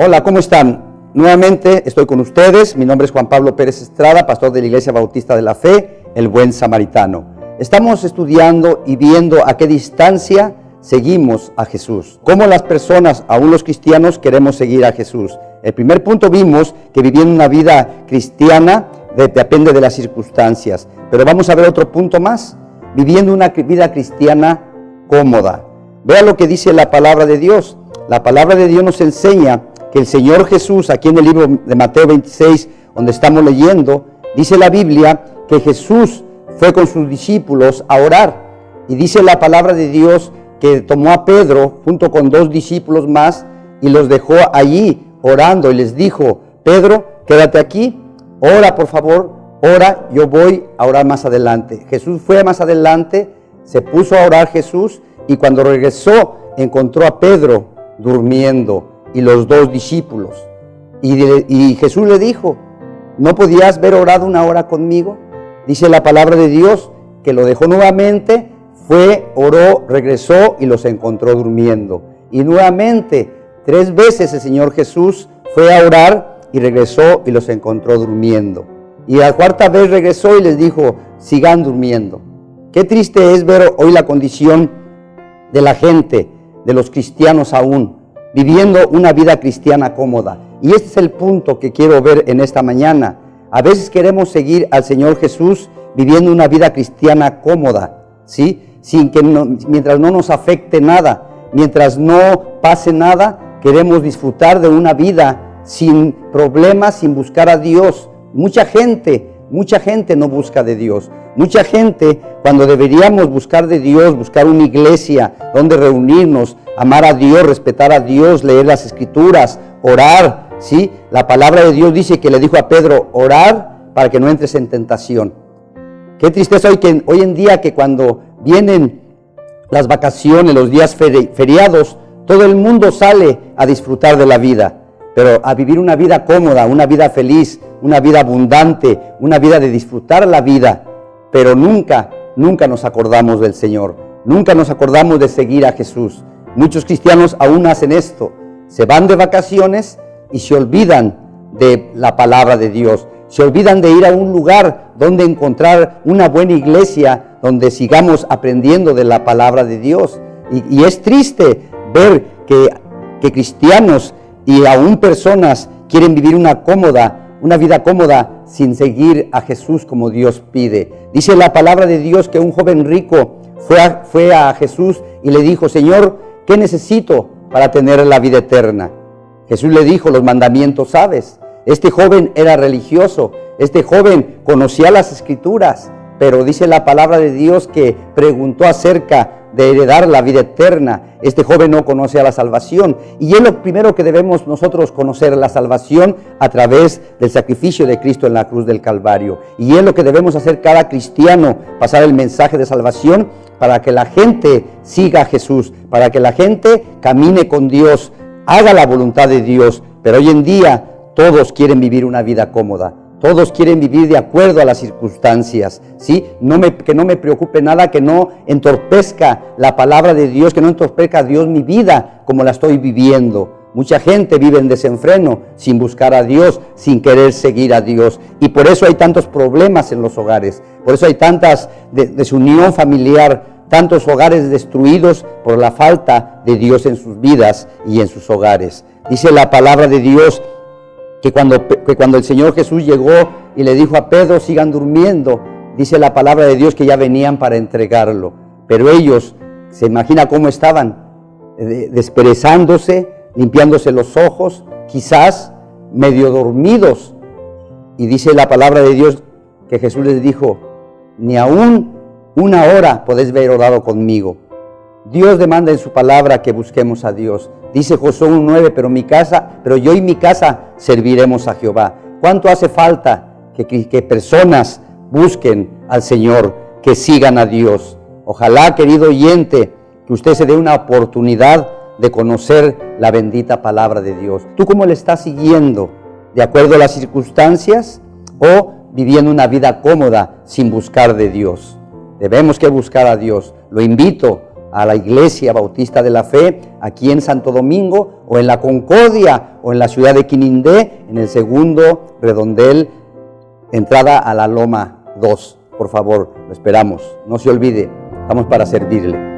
Hola, ¿cómo están? Nuevamente estoy con ustedes. Mi nombre es Juan Pablo Pérez Estrada, pastor de la Iglesia Bautista de la Fe, el Buen Samaritano. Estamos estudiando y viendo a qué distancia seguimos a Jesús. Cómo las personas, aún los cristianos, queremos seguir a Jesús. El primer punto vimos que viviendo una vida cristiana depende de las circunstancias. Pero vamos a ver otro punto más. Viviendo una vida cristiana cómoda. Vea lo que dice la palabra de Dios. La palabra de Dios nos enseña que el Señor Jesús, aquí en el libro de Mateo 26, donde estamos leyendo, dice la Biblia que Jesús fue con sus discípulos a orar. Y dice la palabra de Dios que tomó a Pedro junto con 2 discípulos más y los dejó allí orando y les dijo: Pedro, quédate aquí, ora por favor, ora, yo voy a orar más adelante. Jesús fue más adelante, se puso a orar Jesús y cuando regresó encontró a Pedro durmiendo y los 2 discípulos. Y Jesús le dijo: ¿no podías haber orado una hora conmigo? Dice la palabra de Dios que lo dejó nuevamente, fue, oró, regresó y los encontró durmiendo. Y nuevamente, 3 veces el Señor Jesús fue a orar y regresó y los encontró durmiendo. Y la 4ª vez regresó y les dijo: sigan durmiendo. Qué triste es ver hoy la condición de la gente, de los cristianos aún, viviendo una vida cristiana cómoda. Y este es el punto que quiero ver en esta mañana. A veces queremos seguir al Señor Jesús viviendo una vida cristiana cómoda, ¿sí? Mientras no nos afecte nada, mientras no pase nada, queremos disfrutar de una vida sin problemas, sin buscar a Dios. Mucha gente no busca de Dios. Mucha gente, cuando deberíamos buscar de Dios, buscar una iglesia donde reunirnos, amar a Dios, respetar a Dios, leer las Escrituras, orar, ¿sí? La palabra de Dios dice que le dijo a Pedro: orar para que no entres en tentación. Qué tristeza hoy en día que cuando vienen las vacaciones, los días feriados, todo el mundo sale a disfrutar de la vida, pero a vivir una vida cómoda, una vida feliz, una vida abundante, una vida de disfrutar la vida, pero nunca nos acordamos del Señor, nunca nos acordamos de seguir a Jesús. Muchos cristianos aún hacen esto, se van de vacaciones y se olvidan de la palabra de Dios, se olvidan de ir a un lugar donde encontrar una buena iglesia, donde sigamos aprendiendo de la palabra de Dios. Y es triste ver que cristianos y aún personas quieren vivir una vida cómoda sin seguir a Jesús como Dios pide. Dice la palabra de Dios que un joven rico fue a Jesús y le dijo: Señor, ¿qué necesito para tener la vida eterna? Jesús le dijo: los mandamientos sabes. Este joven era religioso, este joven conocía las Escrituras, pero dice la palabra de Dios que preguntó acerca de heredar la vida eterna. Este joven no conoce a la salvación, y es lo primero que debemos nosotros conocer: la salvación a través del sacrificio de Cristo en la cruz del Calvario. Y es lo que debemos hacer cada cristiano: pasar el mensaje de salvación para que la gente siga a Jesús, para que la gente camine con Dios, haga la voluntad de Dios. Pero hoy en día todos quieren vivir una vida cómoda. Todos quieren vivir de acuerdo a las circunstancias, ¿sí? Que no me preocupe nada, que no entorpezca la palabra de Dios, que no entorpezca a Dios mi vida como la estoy viviendo. Mucha gente vive en desenfreno, sin buscar a Dios, sin querer seguir a Dios. Y por eso hay tantos problemas en los hogares, por eso hay tantas desunión familiar, tantos hogares destruidos por la falta de Dios en sus vidas y en sus hogares. Dice la palabra de Dios que cuando el Señor Jesús llegó y le dijo a Pedro: sigan durmiendo, dice la palabra de Dios que ya venían para entregarlo. Pero ellos, se imagina cómo estaban, desperezándose, limpiándose los ojos, quizás medio dormidos. Y dice la palabra de Dios que Jesús les dijo: ni aún una hora podéis haber orado conmigo. Dios demanda en su palabra que busquemos a Dios. Dice Josué 1:9, pero yo y mi casa serviremos a Jehová. ¿Cuánto hace falta que personas busquen al Señor, que sigan a Dios? Ojalá, querido oyente, que usted se dé una oportunidad de conocer la bendita palabra de Dios. ¿Tú cómo le estás siguiendo? ¿De acuerdo a las circunstancias o viviendo una vida cómoda sin buscar de Dios? Debemos que buscar a Dios. Lo invito a la Iglesia Bautista de la Fe, aquí en Santo Domingo, o en la Concordia, o en la ciudad de Quinindé, en el segundo redondel, entrada a la Loma 2. Por favor, lo esperamos. No se olvide, estamos para servirle.